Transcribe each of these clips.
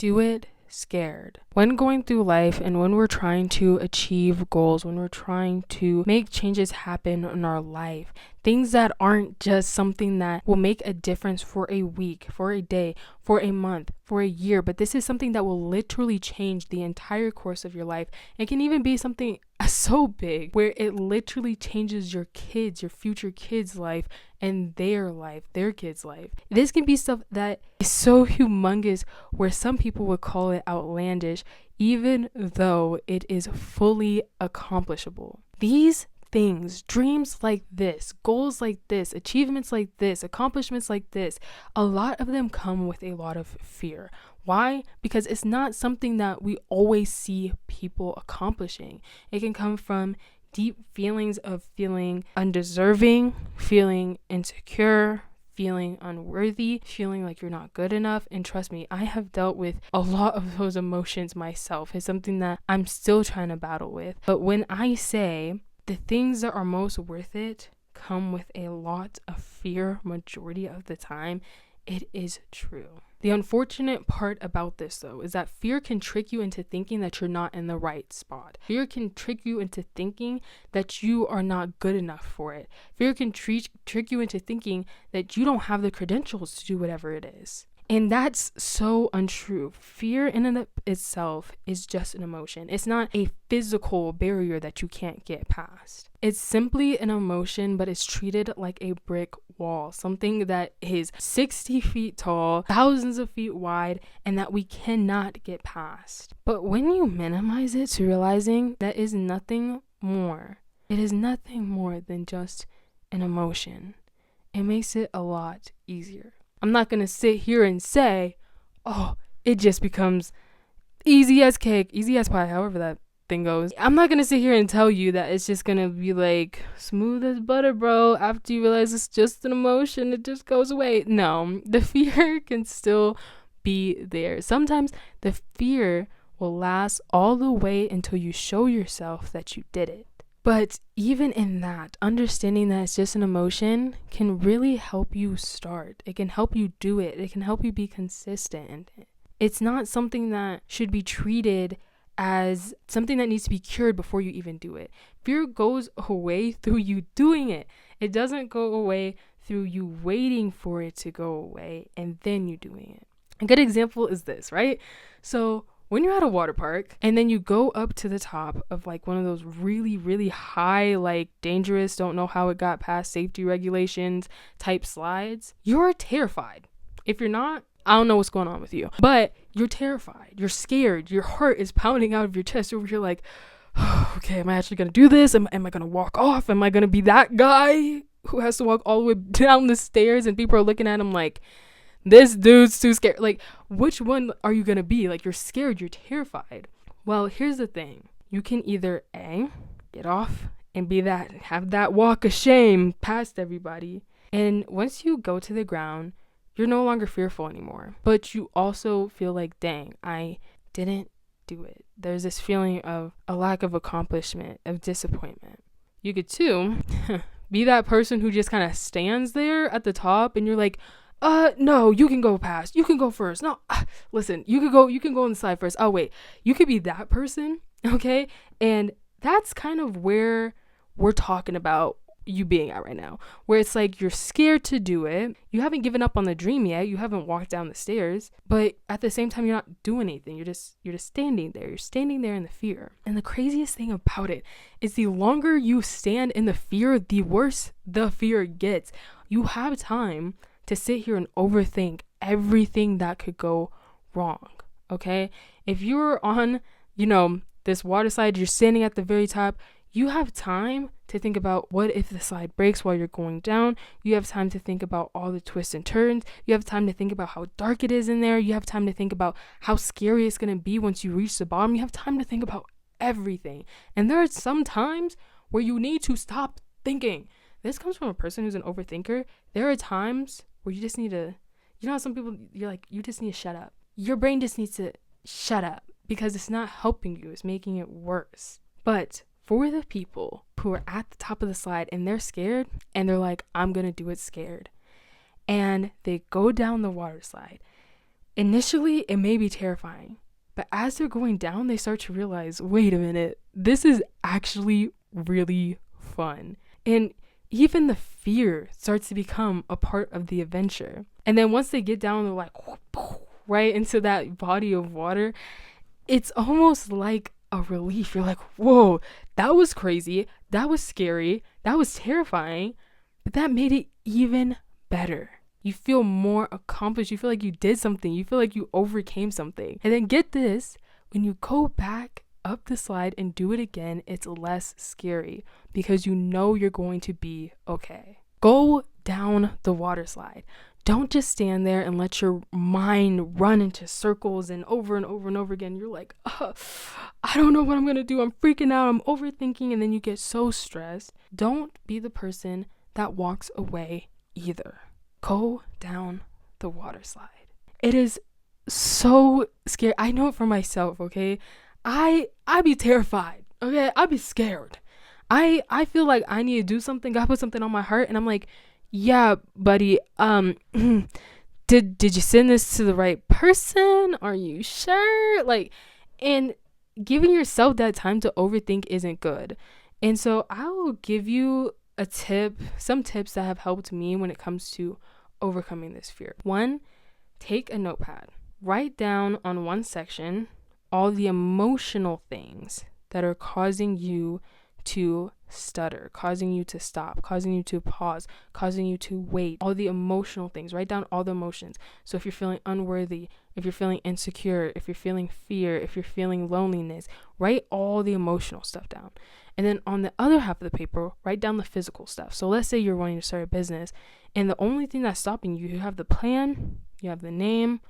do it scared. When going through life and when we're trying to achieve goals, when we're trying to make changes happen in our life, things that aren't just something that will make a difference for a week, for a day, for a month, for a year, but this is something that will literally change the entire course of your life. It can even be something so big where it literally changes your kids, your future kids' life and their life, their kids' life. This can be stuff that is so humongous where some people would call it outlandish, even though it is fully accomplishable. These things, dreams like this, goals like this, achievements like this, accomplishments like this, a lot of them come with a lot of fear. Why? Because it's not something that we always see people accomplishing. It can come from deep feelings of feeling undeserving, feeling insecure, feeling unworthy, feeling like you're not good enough. And trust me, I have dealt with a lot of those emotions myself. It's something that I'm still trying to battle with. But when I say the things that are most worth it come with a lot of fear majority of the time, it is true. The unfortunate part about this, though, is that fear can trick you into thinking that you're not in the right spot. Fear can trick you into thinking that you are not good enough for it. Fear can trick you into thinking that you don't have the credentials to do whatever it is. And that's so untrue. Fear in and of itself is just an emotion. It's not a physical barrier that you can't get past. It's simply an emotion, but it's treated like a brick wall, something that is 60 feet tall, thousands of feet wide, and that we cannot get past. But when you minimize it to realizing that is nothing more, it is nothing more than just an emotion, it makes it a lot easier. I'm not going to sit here and say, oh, it just becomes easy as cake, easy as pie, however that thing goes. I'm not going to sit here and tell you that it's just going to be like smooth as butter, bro. After you realize it's just an emotion, it just goes away. No, the fear can still be there. Sometimes the fear will last all the way until you show yourself that you did it. But even in that, understanding that it's just an emotion can really help you start. It can help you do it. It can help you be consistent. It's not something that should be treated as something that needs to be cured before you even do it. Fear goes away through you doing it. It doesn't go away through you waiting for it to go away and then you doing it. A good example is this, right? So when you're at a water park and then you go up to the top of like one of those really, really high, like dangerous, don't know how it got past safety regulations type slides, you're terrified. If you're not, I don't know what's going on with you, but you're terrified. You're scared. Your heart is pounding out of your chest over here like, oh, okay, am I actually going to do this? Am I going to walk off? Am I going to be that guy who has to walk all the way down the stairs and people are looking at him like, this dude's too scared. Like, which one are you going to be? Like, you're scared, you're terrified. Well, here's the thing. You can either A, get off and have that walk of shame past everybody. And once you go to the ground, you're no longer fearful anymore. But you also feel like, dang, I didn't do it. There's this feeling of a lack of accomplishment, of disappointment. You could too, be that person who just kind of stands there at the top and you're like, no, you can go past. You can go first. No, listen, you can go on the side first. Oh, wait, you could be that person. Okay. And that's kind of where we're talking about you being at right now, where it's like, you're scared to do it. You haven't given up on the dream yet. You haven't walked down the stairs, but at the same time, you're not doing anything. You're just standing there. You're standing there in the fear. And the craziest thing about it is the longer you stand in the fear, the worse the fear gets. You have time to sit here and overthink everything that could go wrong, okay? If you're on, this water slide, you're standing at the very top, you have time to think about what if the slide breaks while you're going down. You have time to think about all the twists and turns. You have time to think about how dark it is in there. You have time to think about how scary it's going to be once you reach the bottom. You have time to think about everything. And there are some times where you need to stop thinking. This comes from a person who's an overthinker. There are times where you just need to, how some people, you're like, you just need to shut up. Your brain just needs to shut up because it's not helping you. It's making it worse. But for the people who are at the top of the slide and they're scared and they're like, I'm going to do it scared. And they go down the water slide. Initially, it may be terrifying, but as they're going down, they start to realize, wait a minute, this is actually really fun. And even the fear starts to become a part of the adventure. And then once they get down, they're like, right into that body of water. It's almost like a relief. You're like, whoa, that was crazy. That was scary. That was terrifying. But that made it even better. You feel more accomplished. You feel like you did something. You feel like you overcame something. And then get this, when you go back up the slide and do it again, it's less scary because you know you're going to be okay. Go down the water slide. Don't just stand there and let your mind run into circles and over and over and over again. You're like, I don't know what I'm going to do. I'm freaking out. I'm overthinking. And then you get so stressed. Don't be the person that walks away either. Go down the water slide. It is so scary. I know it for myself, okay? I be terrified, okay? I be scared. I feel like I need to do something. God put something on my heart, and I'm like, yeah, buddy, did you send this to the right person? Are you sure? Like, and giving yourself that time to overthink isn't good. And so I will give you some tips that have helped me when it comes to overcoming this fear. 1, take a notepad. Write down on one section all the emotional things that are causing you to stutter, causing you to stop, causing you to pause, causing you to wait. All the emotional things. Write down all the emotions. So if you're feeling unworthy, if you're feeling insecure, if you're feeling fear, if you're feeling loneliness, write all the emotional stuff down. And then on the other half of the paper, write down the physical stuff. So let's say you're wanting to start a business, and the only thing that's stopping you have the plan, you have the name,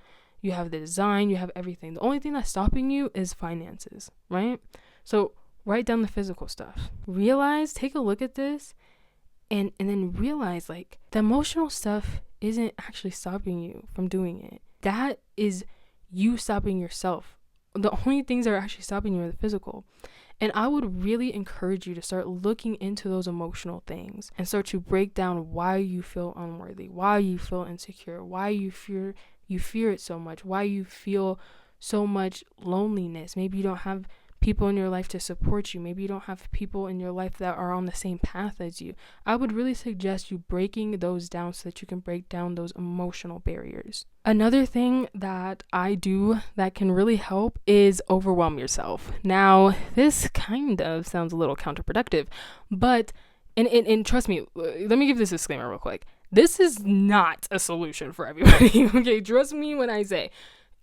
you have the design, you have everything. The only thing that's stopping you is finances, right? So write down the physical stuff. Take a look at this, and then realize, like, the emotional stuff isn't actually stopping you from doing it. That is you stopping yourself. The only things that are actually stopping you are the physical. And I would really encourage you to start looking into those emotional things and start to break down why you feel unworthy, why you feel insecure, why you fear it so much, why you feel so much loneliness. Maybe you don't have people in your life to support you. Maybe you don't have people in your life that are on the same path as you. I would really suggest you breaking those down so that you can break down those emotional barriers. Another thing that I do that can really help is overwhelm yourself. Now, this kind of sounds a little counterproductive, but, and trust me, let me give this disclaimer real quick. This is not a solution for everybody, okay? Trust me when I say,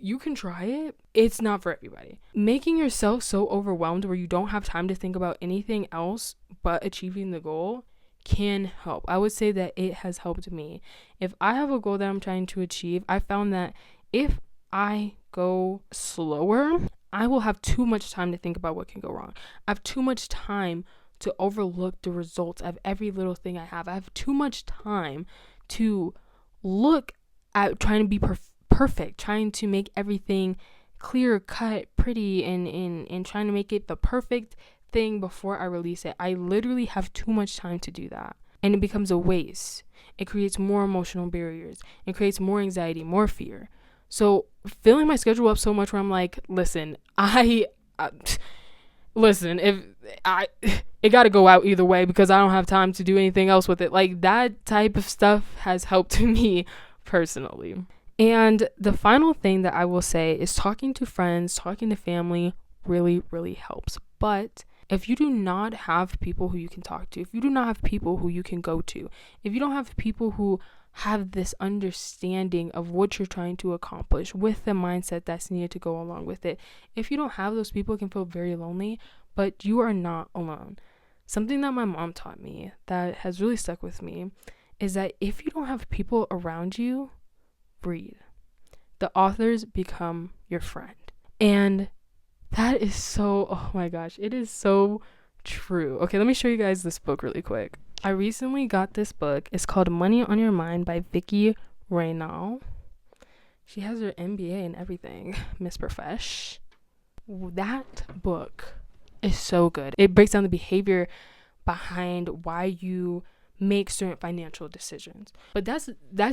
you can try it. It's not for everybody. Making yourself so overwhelmed where you don't have time to think about anything else but achieving the goal can help. I would say that it has helped me. If I have a goal that I'm trying to achieve, I found that if I go slower, I will have too much time to think about what can go wrong. I have too much time to overlook the results of every little thing I have. I have too much time to look at trying to be perfect, trying to make everything clear cut, pretty, and trying to make it the perfect thing before I release it. I literally have too much time to do that, and it becomes a waste. It creates more emotional barriers. It creates more anxiety, more fear. So filling my schedule up so much where I'm like, listen, it got to go out either way because I don't have time to do anything else with it. Like, that type of stuff has helped me personally. And the final thing that I will say is talking to friends, talking to family really, really helps. But if you do not have people who you can talk to, if you do not have people who you can go to, if you don't have people who have this understanding of what you're trying to accomplish with the mindset that's needed to go along with it, if you don't have those people, it can feel very lonely, but you are not alone. Something that my mom taught me that has really stuck with me is that if you don't have people around you, breathe. The authors become your friend. And that is so, oh my gosh, it is so true. Okay, let me show you guys this book really quick. I recently got this book. It's called Money on Your Mind by Vicky Reynal. She has her MBA and everything, Miss Profesh. That book is so good. It breaks down the behavior behind why you make certain financial decisions. But that's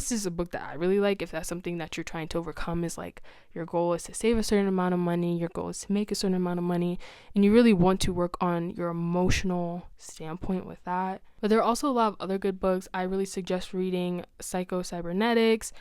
just a book that I really like. If that's something that you're trying to overcome, is like your goal is to save a certain amount of money, your goal is to make a certain amount of money, and you really want to work on your emotional standpoint with that. But there are also a lot of other good books. I really suggest reading Psycho-Cybernetics.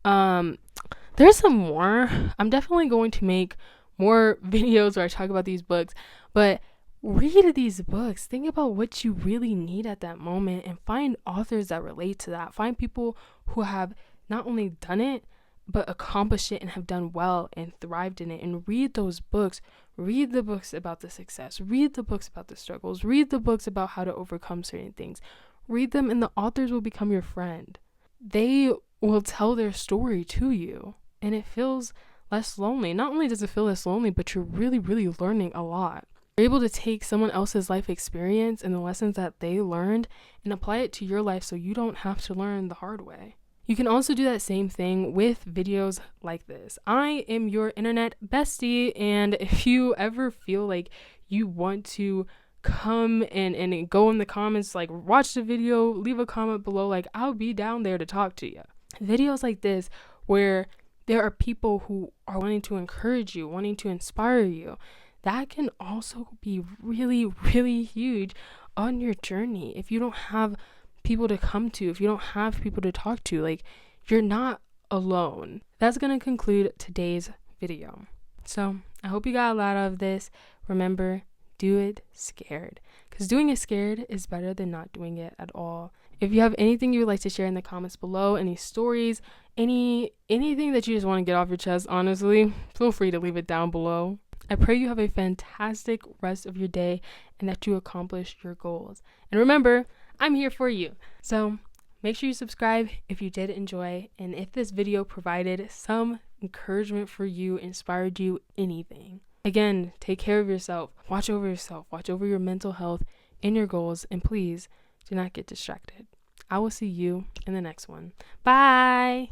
There's some more. I'm definitely going to make more videos where I talk about these books, but read these books. Think about what you really need at that moment and find authors that relate to that. Find people who have not only done it, but accomplished it and have done well and thrived in it, and read those books. Read the books about the success. Read the books about the struggles. Read the books about how to overcome certain things. Read them, and the authors will become your friend. They will tell their story to you, and it feels less lonely. Not only does it feel less lonely, but you're really, really learning a lot. You're able to take someone else's life experience and the lessons that they learned and apply it to your life so you don't have to learn the hard way. You can also do that same thing with videos like this. I am your internet bestie, and if you ever feel like you want to come and go in the comments, like watch the video, leave a comment below, like I'll be down there to talk to you. Videos like this where there are people who are wanting to encourage you, wanting to inspire you, that can also be really, really huge on your journey. If you don't have people to come to, if you don't have people to talk to, like, you're not alone. That's going to conclude today's video. So I hope you got a lot of this. Remember, do it scared, because doing it scared is better than not doing it at all. If you have anything you would like to share in the comments below, any stories, anything that you just want to get off your chest, honestly, feel free to leave it down below. I pray you have a fantastic rest of your day and that you accomplish your goals. And remember, I'm here for you. So make sure you subscribe if you did enjoy, and if this video provided some encouragement for you, inspired you, anything. Again, take care of yourself, watch over your mental health and your goals, and please do not get distracted. I will see you in the next one. Bye!